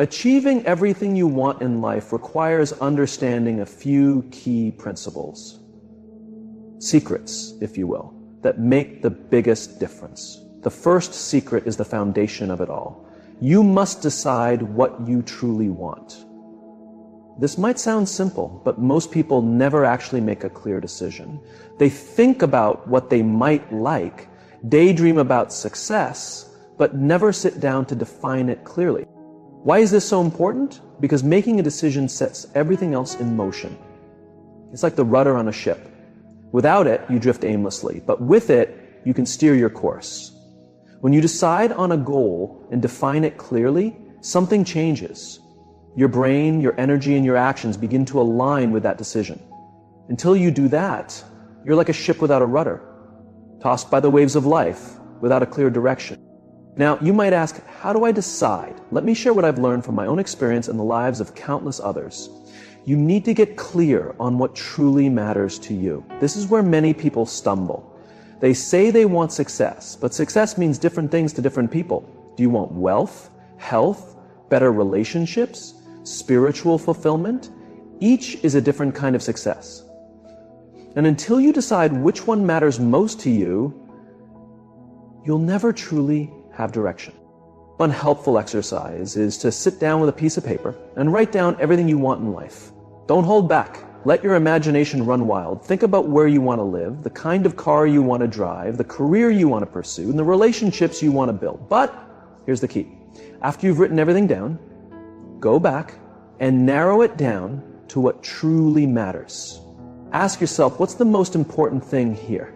Achieving everything you want in life requires understanding a few key principles. Secrets, if you will, that make the biggest difference. The first secret is the foundation of it all. You must decide what you truly want. This might sound simple, but most people never actually make a clear decision. They think about what they might like, daydream about success, but never sit down to define it clearly. Why is this so important? Because making a decision sets everything else in motion. It's like the rudder on a ship. Without it, you drift aimlessly, but with it, you can steer your course. When you decide on a goal and define it clearly, something changes. Your brain, your energy, and your actions begin to align with that decision. Until you do that, you're like a ship without a rudder, tossed by the waves of life without a clear direction. Now, you might ask, how do I decide? Let me share what I've learned from my own experience and the lives of countless others. You need to get clear on what truly matters to you. This is where many people stumble. They say they want success, but success means different things to different people. Do you want wealth, health, better relationships, spiritual fulfillment? Each is a different kind of success. And until you decide which one matters most to you, you'll never truly have direction. One helpful exercise is to sit down with a piece of paper and write down everything you want in life. Don't hold back. Let your imagination run wild. Think about where you want to live, the kind of car you want to drive, the career you want to pursue, and the relationships you want to build. But here's the key. After you've written everything down, go back and narrow it down to what truly matters. Ask yourself, what's the most important thing here?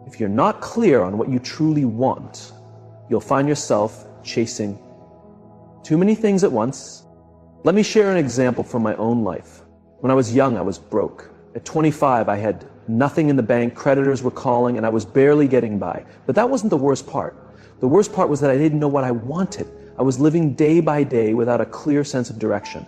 If you're not clear on what you truly want, you'll find yourself chasing too many things at once. Let me share an example from my own life. When I was young, I was broke. At 25, I had nothing in the bank, creditors were calling, and I was barely getting by. But that wasn't the worst part. The worst part was that I didn't know what I wanted. I was living day by day without a clear sense of direction.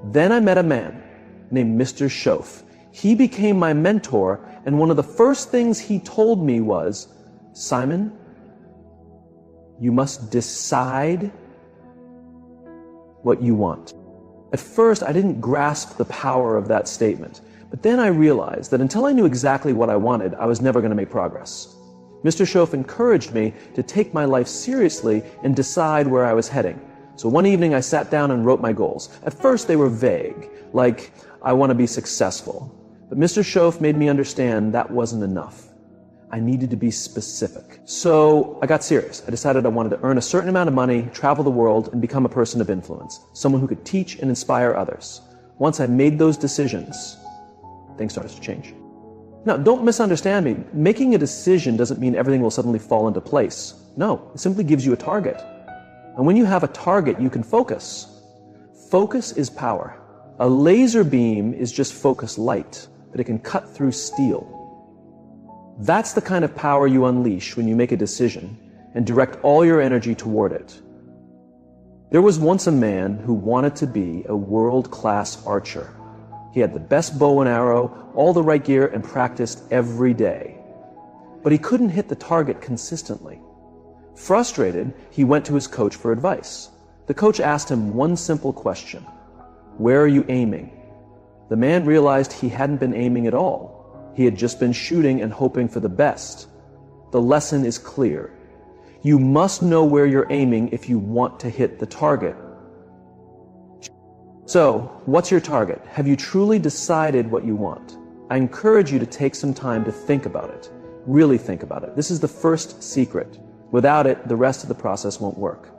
Then I met a man named Mr. Shoaf. He became my mentor, and one of the first things he told me was, Simon, you must decide what you want. At first, I didn't grasp the power of that statement, but then I realized that until I knew exactly what I wanted, I was never going to make progress. Mr. Shoaf encouraged me to take my life seriously and decide where I was heading. So one evening, I sat down and wrote my goals. At first, they were vague, like, I want to be successful. But Mr. Shoaf made me understand that wasn't enough. I needed to be specific. So I got serious. I decided I wanted to earn a certain amount of money, travel the world, and become a person of influence, someone who could teach and inspire others. Once I made those decisions, things started to change. Now, don't misunderstand me. Making a decision doesn't mean everything will suddenly fall into place. No, it simply gives you a target. And when you have a target, you can focus. Focus is power. A laser beam is just focused light, but it can cut through steel. That's the kind of power you unleash when you make a decision and direct all your energy toward it. There was once a man who wanted to be a world-class archer. He had the best bow and arrow, all the right gear, and practiced every day. But he couldn't hit the target consistently. Frustrated, he went to his coach for advice. The coach asked him one simple question. Where are you aiming? The man realized he hadn't been aiming at all. He had just been shooting and hoping for the best. The lesson is clear. You must know where you're aiming if you want to hit the target. So, what's your target? Have you truly decided what you want? I encourage you to take some time to think about it. Really think about it. This is the first secret. Without it, the rest of the process won't work.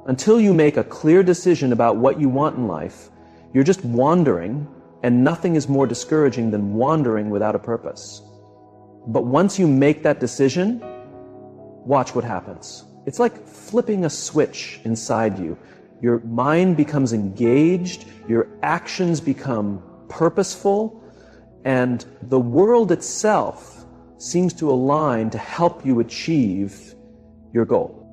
Until you make a clear decision about what you want in life, you're just wandering, and nothing is more discouraging than wandering without a purpose. But once you make that decision, watch what happens. It's like flipping a switch inside you. Your mind becomes engaged, your actions become purposeful, and the world itself seems to align to help you achieve your goal.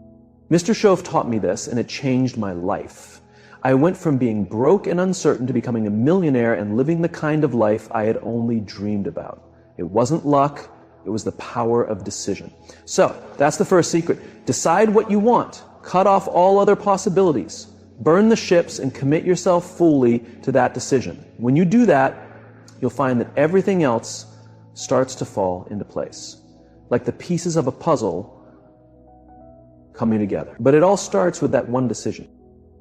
Mr. Shoaf taught me this, and it changed my life. I went from being broke and uncertain to becoming a millionaire and living the kind of life I had only dreamed about. It wasn't luck, it was the power of decision. So, that's the first secret. Decide what you want. Cut off all other possibilities. Burn the ships and commit yourself fully to that decision. When you do that, you'll find that everything else starts to fall into place, like the pieces of a puzzle coming together. But it all starts with that one decision.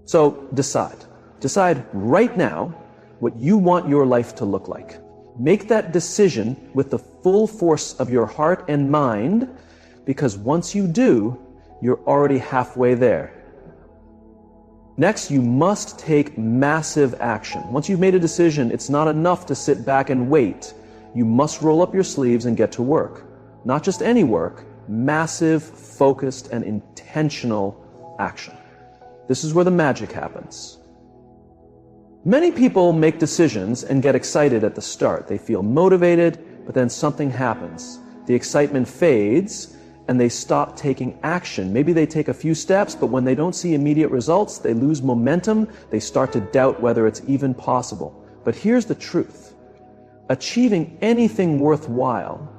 So decide. Decide right now what you want your life to look like. Make that decision with the full force of your heart and mind, because once you do, you're already halfway there. Next, you must take massive action. Once you've made a decision, it's not enough to sit back and wait. You must roll up your sleeves and get to work. Not just any work, massive, focused, and intentional action. This is where the magic happens. Many people make decisions and get excited at the start. They feel motivated, but then something happens. The excitement fades, and they stop taking action. Maybe they take a few steps, but when they don't see immediate results, they lose momentum. They start to doubt whether it's even possible. But here's the truth. Achieving anything worthwhile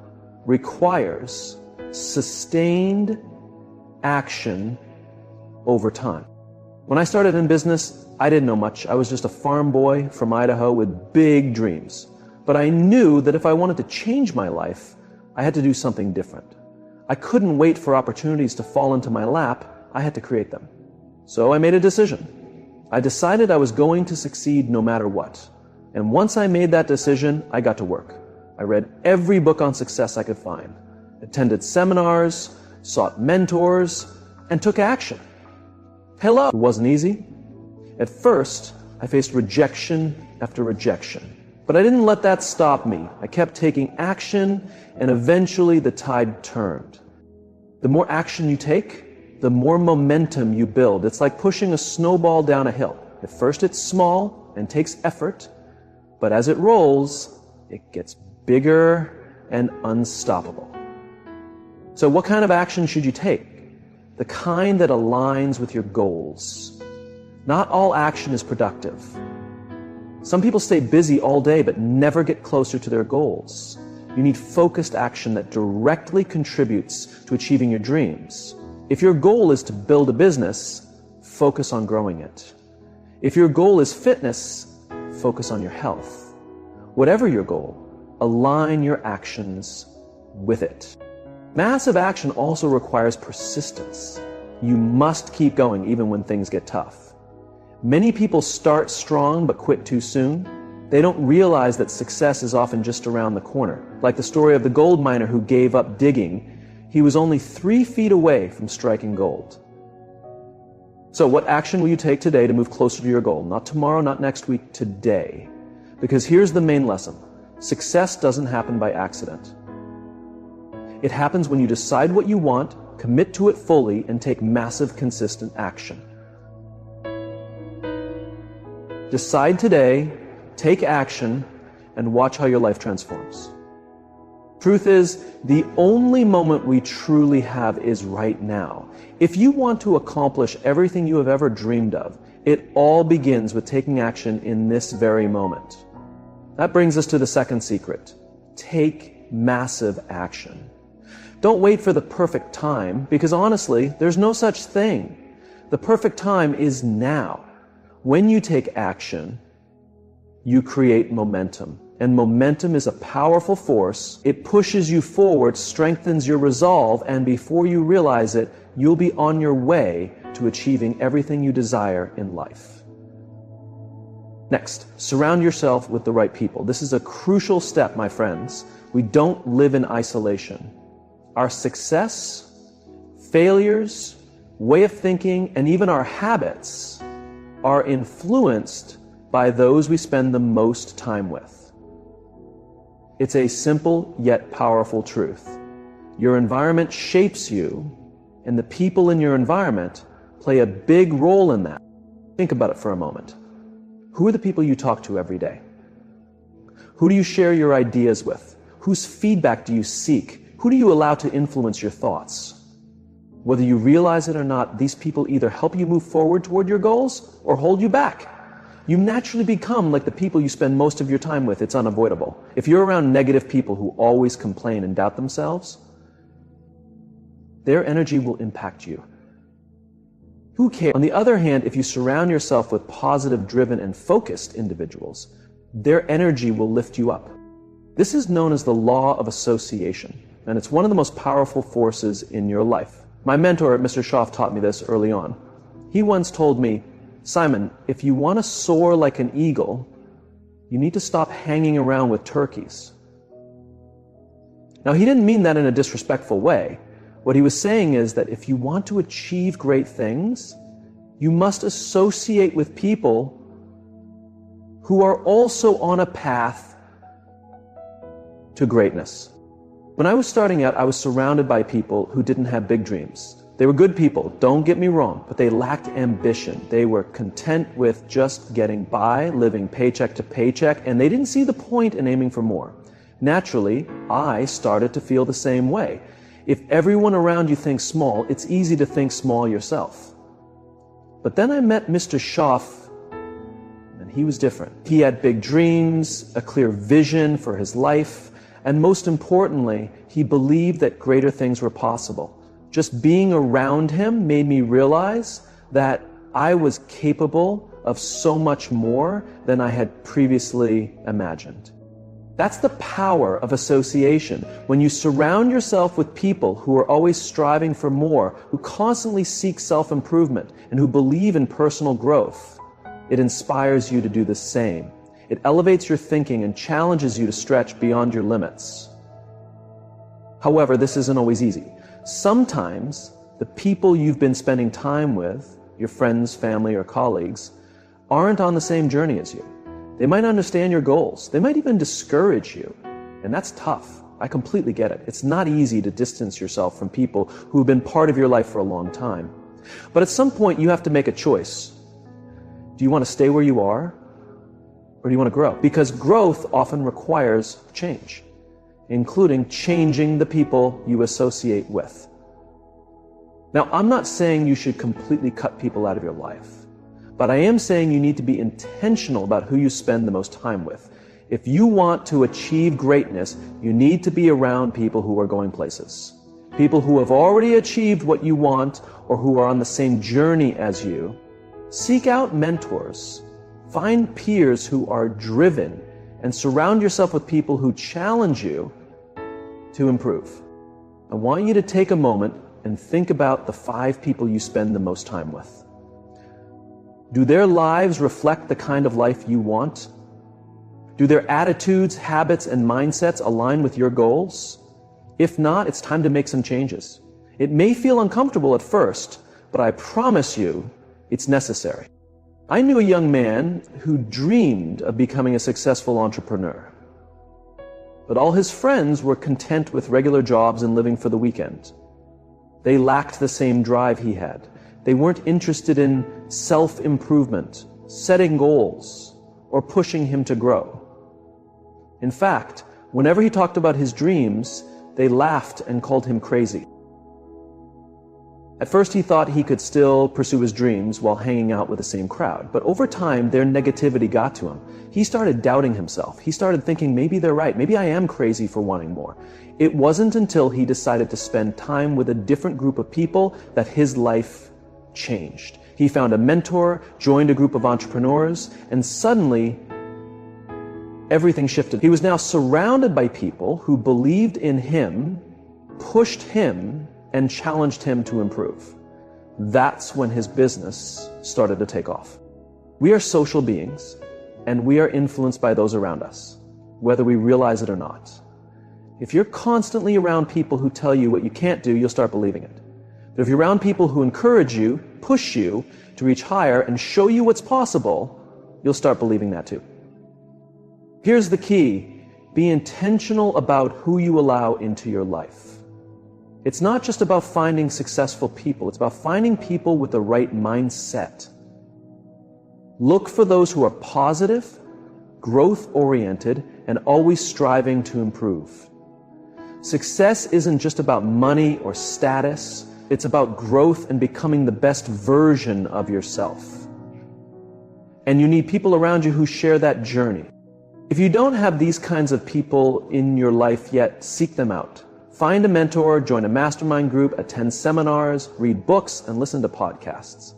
requires sustained action over time. When I started in business, I didn't know much. I was just a farm boy from Idaho with big dreams. But I knew that if I wanted to change my life, I had to do something different. I couldn't wait for opportunities to fall into my lap. I had to create them. So I made a decision. I decided I was going to succeed no matter what. And once I made that decision, I got to work. I read every book on success I could find, attended seminars, sought mentors, and took action. Hello! It wasn't easy. At first, I faced rejection after rejection. But I didn't let that stop me. I kept taking action, and eventually the tide turned. The more action you take, the more momentum you build. It's like pushing a snowball down a hill. At first it's small and takes effort, but as it rolls, it gets bigger and unstoppable. So what kind of action should you take? The kind that aligns with your goals. Not all action is productive. Some people stay busy all day but never get closer to their goals. You need focused action that directly contributes to achieving your dreams. If your goal is to build a business, focus on growing it. If your goal is fitness, focus on your health. Whatever your goal, align your actions with it. Massive action also requires persistence. You must keep going even when things get tough. Many people start strong but quit too soon. They don't realize that success is often just around the corner. Like the story of the gold miner who gave up digging. He was only 3 feet away from striking gold. So what action will you take today to move closer to your goal? Not tomorrow, not next week, today. Because here's the main lesson. Success doesn't happen by accident. It happens when you decide what you want, commit to it fully, and take massive, consistent action. Decide today, take action, and watch how your life transforms. Truth is, the only moment we truly have is right now. If you want to accomplish everything you have ever dreamed of, it all begins with taking action in this very moment. That brings us to the second secret. Take massive action. Don't wait for the perfect time, because honestly, there's no such thing. The perfect time is now. When you take action, you create momentum. And momentum is a powerful force. It pushes you forward, strengthens your resolve, and before you realize it, you'll be on your way to achieving everything you desire in life. Next, surround yourself with the right people. This is a crucial step, my friends. We don't live in isolation. Our success, failures, way of thinking, and even our habits are influenced by those we spend the most time with. It's a simple yet powerful truth. Your environment shapes you, and the people in your environment play a big role in that. Think about it for a moment. Who are the people you talk to every day? Who do you share your ideas with? Whose feedback do you seek? Who do you allow to influence your thoughts? Whether you realize it or not, these people either help you move forward toward your goals or hold you back. You naturally become like the people you spend most of your time with. It's unavoidable. If you're around negative people who always complain and doubt themselves, their energy will impact you. Who cares? On the other hand, if you surround yourself with positive, driven, and focused individuals, their energy will lift you up. This is known as the law of association, and it's one of the most powerful forces in your life. My mentor, Mr. Schaff, taught me this early on. He once told me, Simon, if you want to soar like an eagle, you need to stop hanging around with turkeys. Now, he didn't mean that in a disrespectful way. What he was saying is that if you want to achieve great things, you must associate with people who are also on a path to greatness. When I was starting out, I was surrounded by people who didn't have big dreams. They were good people, don't get me wrong, but they lacked ambition. They were content with just getting by, living paycheck to paycheck, and they didn't see the point in aiming for more. Naturally, I started to feel the same way. If everyone around you thinks small, it's easy to think small yourself. But then I met Mr. Schaff, and he was different. He had big dreams, a clear vision for his life, and most importantly, he believed that greater things were possible. Just being around him made me realize that I was capable of so much more than I had previously imagined. That's the power of association. When you surround yourself with people who are always striving for more, who constantly seek self-improvement, and who believe in personal growth, it inspires you to do the same. It elevates your thinking and challenges you to stretch beyond your limits. However, this isn't always easy. Sometimes the people you've been spending time with, your friends, family, or colleagues, aren't on the same journey as you. They might understand your goals. They might even discourage you. And that's tough. I completely get it. It's not easy to distance yourself from people who have been part of your life for a long time. But at some point, you have to make a choice. Do you want to stay where you are? Or do you want to grow? Because growth often requires change, including changing the people you associate with. Now, I'm not saying you should completely cut people out of your life. But I am saying you need to be intentional about who you spend the most time with. If you want to achieve greatness, you need to be around people who are going places. People who have already achieved what you want or who are on the same journey as you. Seek out mentors. Find peers who are driven and surround yourself with people who challenge you to improve. I want you to take a moment and think about the 5 people you spend the most time with. Do their lives reflect the kind of life you want? Do their attitudes, habits, and mindsets align with your goals? If not, it's time to make some changes. It may feel uncomfortable at first, but I promise you, it's necessary. I knew a young man who dreamed of becoming a successful entrepreneur. But all his friends were content with regular jobs and living for the weekend. They lacked the same drive he had. They weren't interested in self-improvement, setting goals, or pushing him to grow. In fact, whenever he talked about his dreams, they laughed and called him crazy. At first he thought he could still pursue his dreams while hanging out with the same crowd, but over time their negativity got to him. He started doubting himself. He started thinking, maybe they're right, maybe I am crazy for wanting more. It wasn't until he decided to spend time with a different group of people that his life changed. He found a mentor, joined a group of entrepreneurs, and suddenly everything shifted. He was now surrounded by people who believed in him, pushed him, and challenged him to improve. That's when his business started to take off. We are social beings, and we are influenced by those around us, whether we realize it or not. If you're constantly around people who tell you what you can't do, you'll start believing it. But if you're around people who encourage you, push you to reach higher, and show you what's possible, you'll start believing that too. Here's the key. Be intentional about who you allow into your life. It's not just about finding successful people. It's about finding people with the right mindset. Look for those who are positive, growth-oriented, and always striving to improve. Success isn't just about money or status. It's about growth and becoming the best version of yourself. And you need people around you who share that journey. If you don't have these kinds of people in your life yet, seek them out. Find a mentor, join a mastermind group, attend seminars, read books, and listen to podcasts.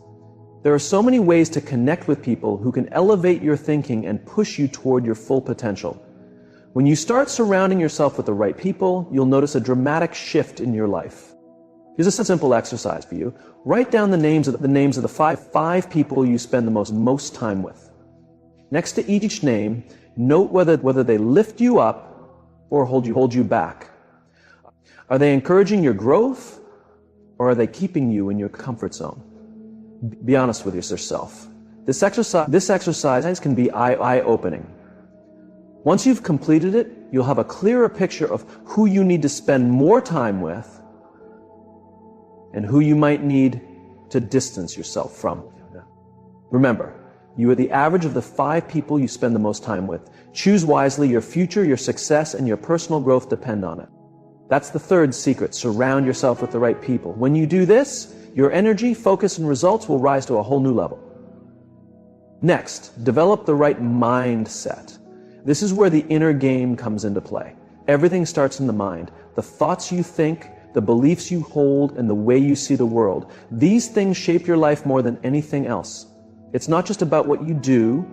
There are so many ways to connect with people who can elevate your thinking and push you toward your full potential. When you start surrounding yourself with the right people, you'll notice a dramatic shift in your life. Here's a simple exercise for you. Write down the names of the five people you spend the most time with. Next to each name, note whether they lift you up or hold you back. Are they encouraging your growth, or are they keeping you in your comfort zone? Be honest with yourself. This exercise can be eye-opening. Once you've completed it, you'll have a clearer picture of who you need to spend more time with and who you might need to distance yourself from. Remember, you are the average of the 5 people you spend the most time with. Choose wisely. Your future, your success, and your personal growth depend on it. That's the third secret. Surround yourself with the right people. When you do this, your energy, focus, and results will rise to a whole new level. Next, develop the right mindset. This is where the inner game comes into play. Everything starts in the mind. The thoughts you think, the beliefs you hold, and the way you see the world. These things shape your life more than anything else. It's not just about what you do,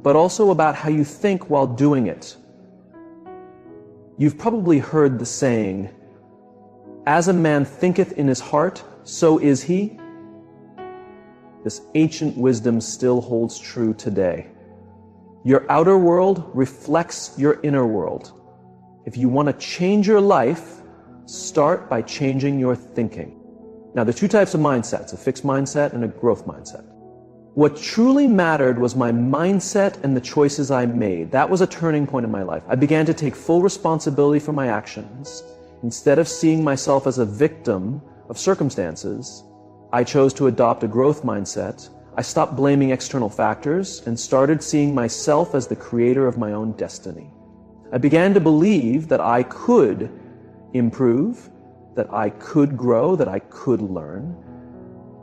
but also about how you think while doing it. You've probably heard the saying, "As a man thinketh in his heart, so is he." This ancient wisdom still holds true today. Your outer world reflects your inner world. If you want to change your life, start by changing your thinking. Now, there are 2 types of mindsets, a fixed mindset and a growth mindset. What truly mattered was my mindset and the choices I made. That was a turning point in my life. I began to take full responsibility for my actions. Instead of seeing myself as a victim of circumstances, I chose to adopt a growth mindset. I stopped blaming external factors and started seeing myself as the creator of my own destiny. I began to believe that I could improve, that I could grow, that I could learn.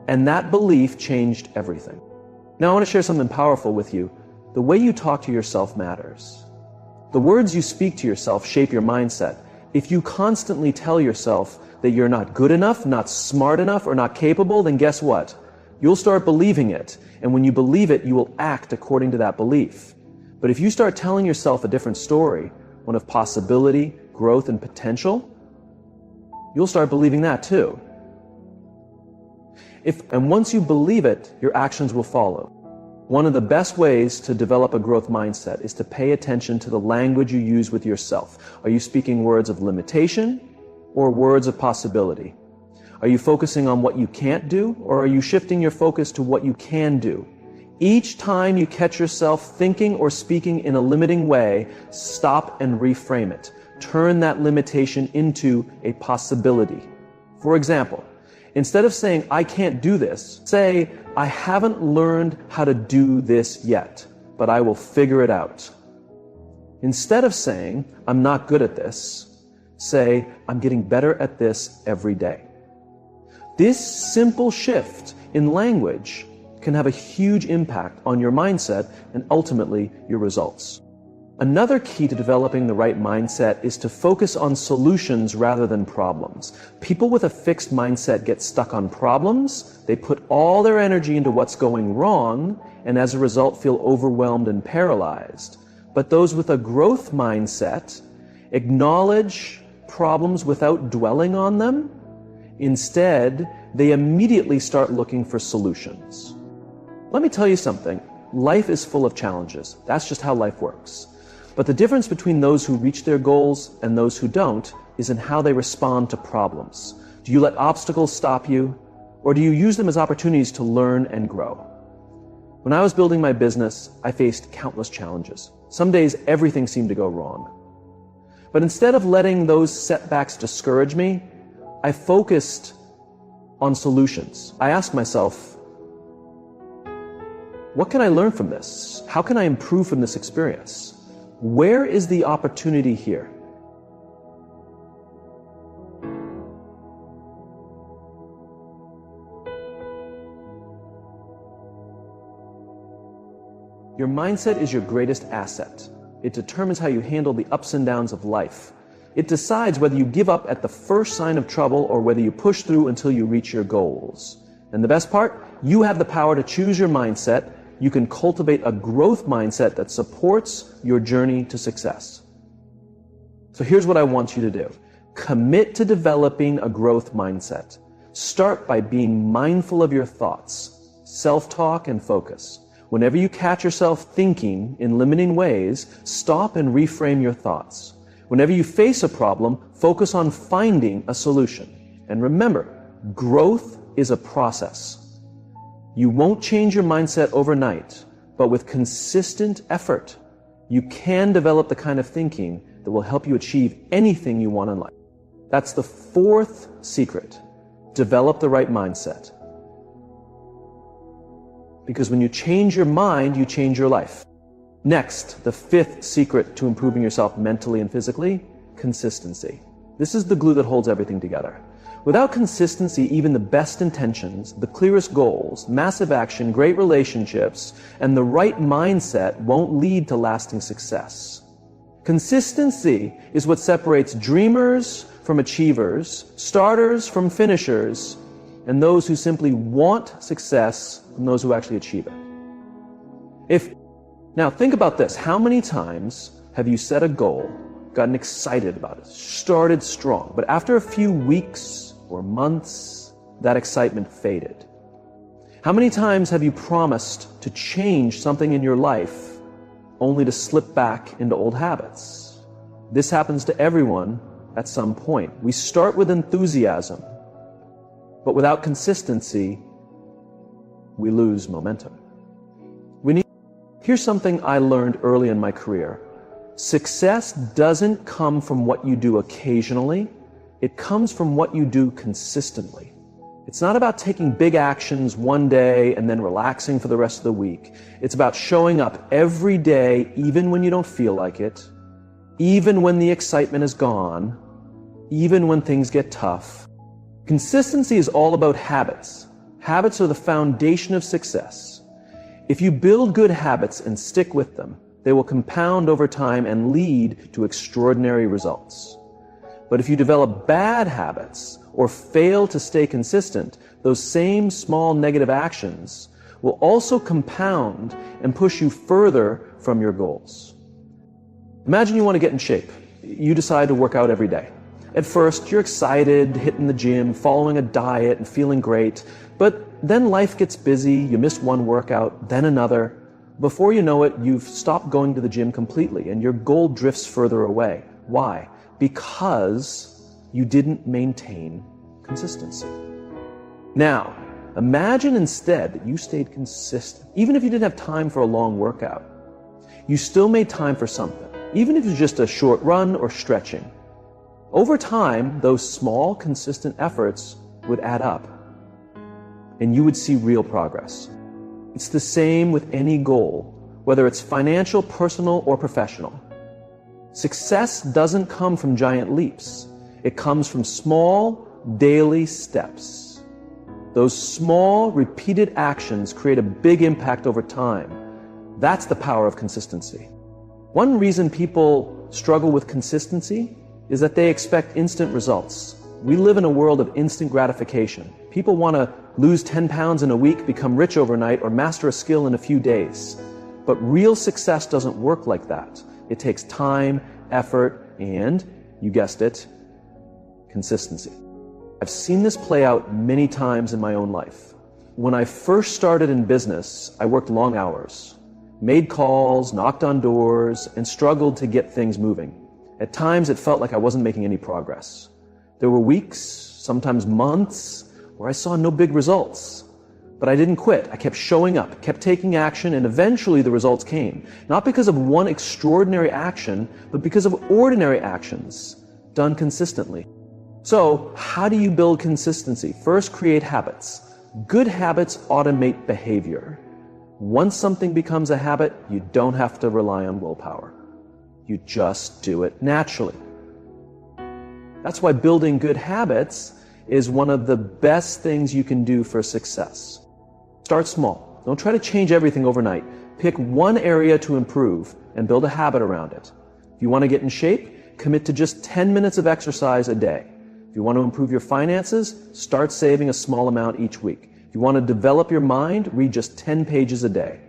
And that belief changed everything. Now I want to share something powerful with you. The way you talk to yourself matters. The words you speak to yourself shape your mindset. If you constantly tell yourself that you're not good enough, not smart enough, or not capable, then guess what? You'll start believing it. And when you believe it, you will act according to that belief. But if you start telling yourself a different story, one of possibility, growth, and potential, you'll start believing that too. And once you believe it, your actions will follow. One of the best ways to develop a growth mindset is to pay attention to the language you use with yourself. Are you speaking words of limitation or words of possibility? Are you focusing on what you can't do, or are you shifting your focus to what you can do? Each time you catch yourself thinking or speaking in a limiting way, stop and reframe it. Turn that limitation into a possibility. For example, instead of saying, "I can't do this," say, "I haven't learned how to do this yet, but I will figure it out." Instead of saying, "I'm not good at this," say, "I'm getting better at this every day." This simple shift in language can have a huge impact on your mindset and ultimately your results. Another key to developing the right mindset is to focus on solutions rather than problems. People with a fixed mindset get stuck on problems, they put all their energy into what's going wrong, and as a result feel overwhelmed and paralyzed. But those with a growth mindset acknowledge problems without dwelling on them. Instead, they immediately start looking for solutions. Let me tell you something. Life is full of challenges. That's just how life works. But the difference between those who reach their goals and those who don't is in how they respond to problems. Do you let obstacles stop you, or do you use them as opportunities to learn and grow? When I was building my business, I faced countless challenges. Some days, everything seemed to go wrong. But instead of letting those setbacks discourage me, I focused on solutions. I asked myself, what can I learn from this? How can I improve from this experience? Where is the opportunity here? Your mindset is your greatest asset. It determines how you handle the ups and downs of life. It decides whether you give up at the first sign of trouble or whether you push through until you reach your goals. And the best part, you have the power to choose your mindset. You can cultivate a growth mindset that supports your journey to success. So here's what I want you to do. Commit to developing a growth mindset. Start by being mindful of your thoughts, self-talk, and focus. Whenever you catch yourself thinking in limiting ways, stop and reframe your thoughts. Whenever you face a problem, focus on finding a solution. And remember, growth is a process. You won't change your mindset overnight, but with consistent effort, you can develop the kind of thinking that will help you achieve anything you want in life. That's the fourth secret. Develop the right mindset. Because when you change your mind, you change your life. Next, the fifth secret to improving yourself mentally and physically, consistency. This is the glue that holds everything together. Without consistency, even the best intentions, the clearest goals, massive action, great relationships, and the right mindset won't lead to lasting success. Consistency is what separates dreamers from achievers, starters from finishers, and those who simply want success from those who actually achieve it. Now think about this. How many times have you set a goal, gotten excited about it, started strong, but after a few weeks or months, that excitement faded? How many times have you promised to change something in your life only to slip back into old habits? This happens to everyone at some point. We start with enthusiasm, but without consistency, we lose momentum. Here's something I learned early in my career. Success doesn't come from what you do occasionally. It comes from what you do consistently. It's not about taking big actions one day and then relaxing for the rest of the week. It's about showing up every day, even when you don't feel like it, even when the excitement is gone, even when things get tough. Consistency is all about habits. Habits are the foundation of success. If you build good habits and stick with them, they will compound over time and lead to extraordinary results. But if you develop bad habits or fail to stay consistent, those same small negative actions will also compound and push you further from your goals. Imagine you want to get in shape. You decide to work out every day. At first, you're excited, hitting the gym, following a diet, and feeling great. But then life gets busy, you miss one workout, then another. Before you know it, you've stopped going to the gym completely, and your goal drifts further away. Why? Because you didn't maintain consistency. Now, imagine instead that you stayed consistent. Even if you didn't have time for a long workout, you still made time for something, even if it was just a short run or stretching. Over time, those small, consistent efforts would add up, and you would see real progress. It's the same with any goal, whether it's financial, personal, or professional. Success doesn't come from giant leaps. It comes from small, daily steps. Those small, repeated actions create a big impact over time. That's the power of consistency. One reason people struggle with consistency is that they expect instant results. We live in a world of instant gratification. People want to lose 10 pounds in a week, become rich overnight, or master a skill in a few days. But real success doesn't work like that. It takes time, effort, and, you guessed it, consistency. I've seen this play out many times in my own life. When I first started in business, I worked long hours, made calls, knocked on doors, and struggled to get things moving. At times, it felt like I wasn't making any progress. There were weeks, sometimes months, where I saw no big results. But I didn't quit. I kept showing up, kept taking action, and eventually the results came. Not because of one extraordinary action, but because of ordinary actions done consistently. So, how do you build consistency? First, create habits. Good habits automate behavior. Once something becomes a habit, you don't have to rely on willpower. You just do it naturally. That's why building good habits is one of the best things you can do for success. Start small. Don't try to change everything overnight. Pick one area to improve and build a habit around it. If you want to get in shape, commit to just 10 minutes of exercise a day. If you want to improve your finances, start saving a small amount each week. If If you want to develop your mind, read just 10 pages a day.